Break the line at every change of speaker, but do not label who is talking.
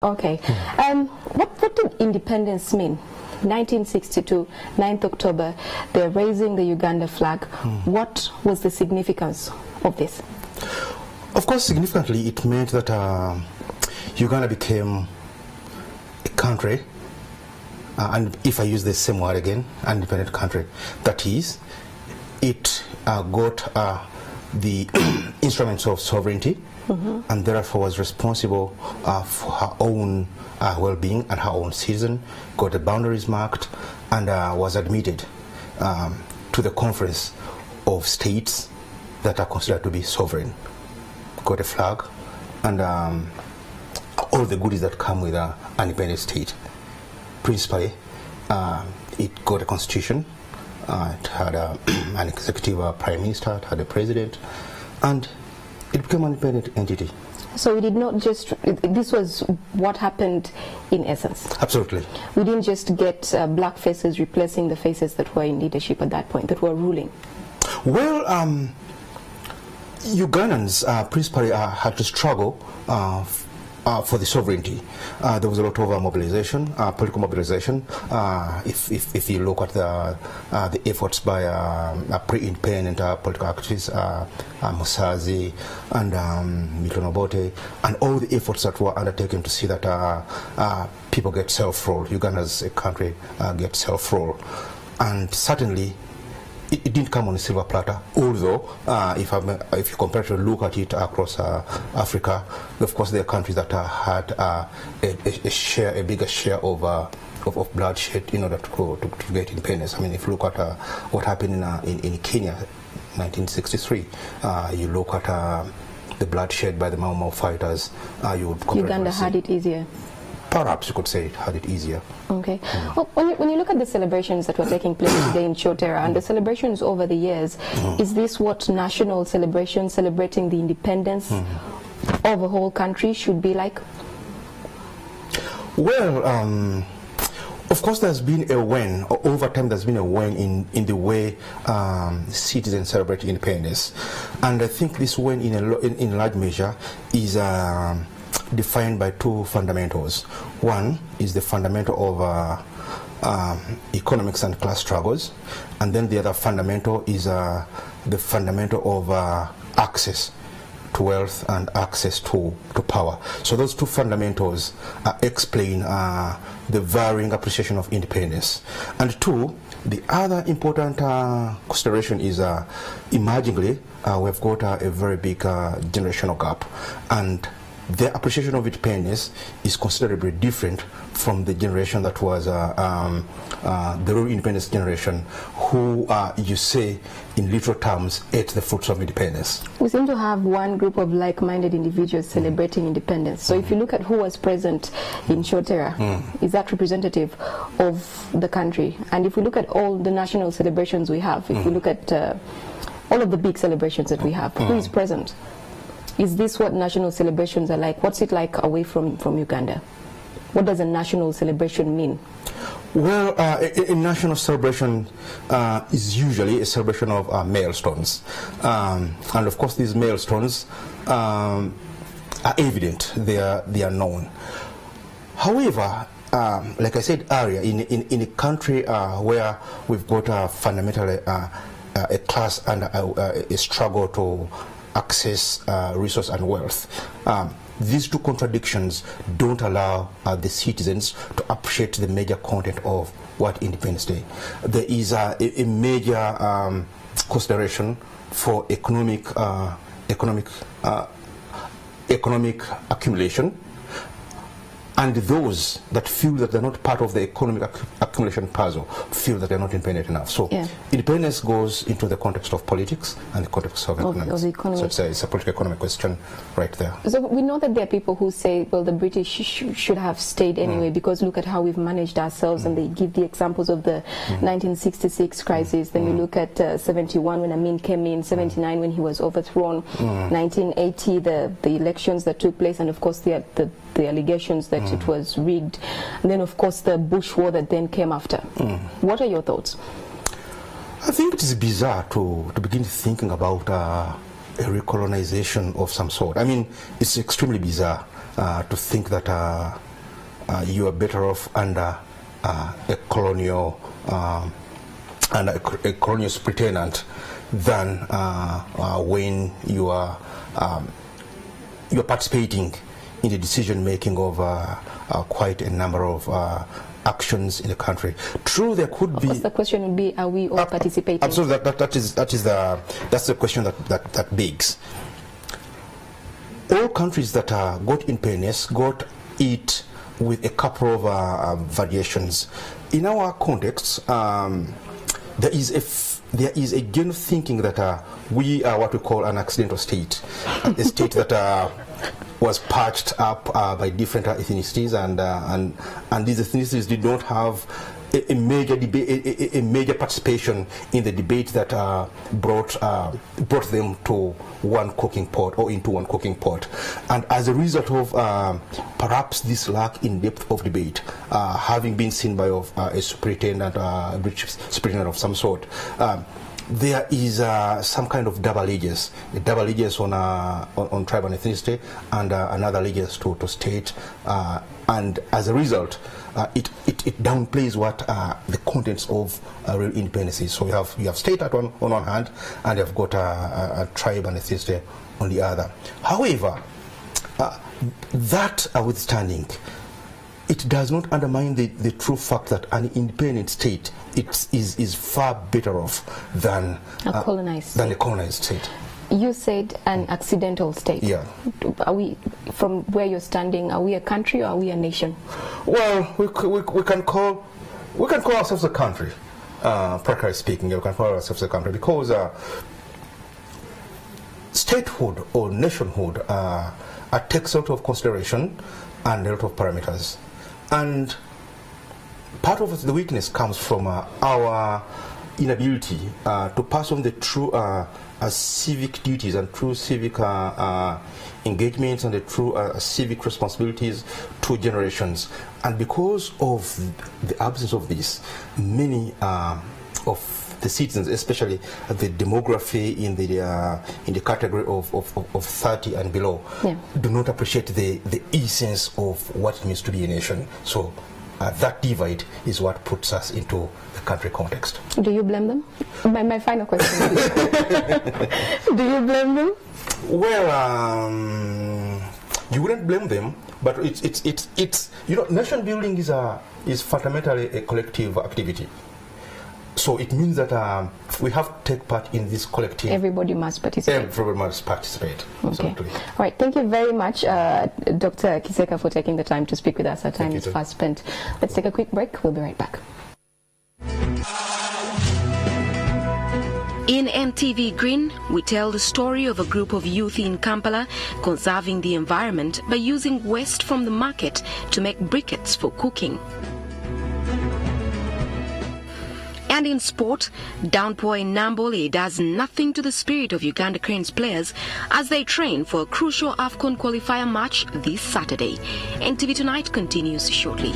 Okay. What did independence mean? 1962, 9th October, they're raising the Uganda flag. What was the significance of this?
Of course, significantly, it meant that Uganda became a country, and if I use the same word again, an independent country, that is, it got the instruments of sovereignty, and therefore was responsible for her own well-being and her own citizen, got the boundaries marked, and was admitted to the conference of states that are considered to be sovereign. Got a flag and all the goodies that come with an independent state. Principally, it got a constitution, it had an executive prime minister, it had a president, and it became an independent entity.
So we did not just, this was what happened in essence?
Absolutely.
We didn't just get black faces replacing the faces that were in leadership at that point, that were ruling?
Well, Ugandans principally had to struggle for the sovereignty. There was a lot of mobilization, political mobilization. If you look at the efforts by pre-independent political activists, Musazi and Milton Obote, and all the efforts that were undertaken to see that people get self-rule, Uganda as a country gets self-rule. And certainly, it didn't come on a silver platter, although if you compare to look at it across Africa, of course there are countries that had a bigger share of bloodshed in order to get independence. I mean, if you look at what happened in Kenya, 1963, you look at the bloodshed by the Mau Mau fighters, you would compare.
Uganda had it easier.
Perhaps you could say it had it easier.
Okay. Well, when you look at the celebrations that were taking place today in Chotera and the celebrations over the years, is this what national celebration, celebrating the independence of a whole country should be like? Well,
of course there's been a wane, over time there's been a wane in the way citizens celebrate independence. And I think this wane in large measure is defined by two fundamentals. One is the fundamental of economics and class struggles, and then the other fundamental is the fundamental of access to wealth and access to power. So those two fundamentals explain the varying appreciation of independence. And two, the other important consideration is emergingly we've got a very big generational gap, and their appreciation of independence is considerably different from the generation that was the rural independence generation, who you say in literal terms ate the fruits of independence.
We seem to have one group of like-minded individuals celebrating independence. So if you look at who was present in Chotera, is that representative of the country? And if we look at all the national celebrations we have, if we look at all of the big celebrations that we have, who is present? Is this what national celebrations are like? What's it like away from Uganda? What does a national celebration mean?
Well, a national celebration is usually a celebration of milestones. And of course these milestones are evident, they are known. However, like I said earlier, in a country where we've got fundamentally a class and a struggle to access resource and wealth, these two contradictions don't allow the citizens to appreciate the major content of what Independence Day. There is a major consideration for economic accumulation, and those that feel that they're not part of the economic accumulation puzzle feel that they're not independent enough. So independence goes into the context of politics and the context of economics. So it's a political economic question right there.
So we know that there are people who say, well, the British should have stayed anyway because look at how we've managed ourselves, and they give the examples of the 1966 crisis. Then we look at 71 when Amin came in, 79 when he was overthrown, 1980 the elections that took place, and of course the allegations that it was rigged, and then of course the Bush war that then came after. What are your thoughts?
I think it is bizarre to begin thinking about a recolonization of some sort. I mean, it's extremely bizarre to think that you are better off under a colonial superintendent than when you are you're participating in the decision making of quite a number of actions in the country. True, there could be.
The question would be: are we all participating?
Absolutely, that's the question that begs. All countries that got independence got it with a couple of variations. In our context, there is a general thinking that we are what we call an accidental state, a state that was patched up by different ethnicities, and these ethnicities did not have a major debate, a major participation in the debate that brought them to one cooking pot or into one cooking pot. And as a result of perhaps this lack in depth of debate, having been seen by a superintendent, a British superintendent of some sort, there is some kind of double allegiance, a double allegiance on tribe and ethnicity, and another allegiance to state, and as a result, it downplays what the contents of real independence is. So you have state on one hand, and you've got a tribe and ethnicity on the other. However, that withstanding, it does not undermine the true fact that an independent state is far better off than a colonized state.
You said an accidental state.
Yeah.
Are we, from where you're standing, are we a country or are we a nation?
Well, we can call ourselves a country. Practically speaking, we can call ourselves a country because statehood or nationhood takes a lot of consideration and a lot of parameters. And part of the weakness comes from our inability to pass on the true civic duties and true civic engagements and the true civic responsibilities to generations. And because of the absence of this, many of the citizens, especially the demography in the category of 30 and below, do not appreciate the essence of what it means to be a nation. So that divide is what puts us into the country context.
Do you blame them? My final question. Do you blame them?
Well, you wouldn't blame them, but it's nation building is fundamentally a collective activity. So it means that we have to take part in this collective.
Everybody must participate.
Everybody must participate.
Okay.
Absolutely.
All right. Thank you very much, Dr. Kiseka, for taking the time to speak with us. Our time is fast spent. Let's take a quick break. We'll be right back.
In NTV Green, we tell the story of a group of youth in Kampala conserving the environment by using waste from the market to make briquettes for cooking. And in sport, downpour in Nambole does nothing to the spirit of Uganda Cranes players as they train for a crucial AFCON qualifier match this Saturday. NTV Tonight continues shortly.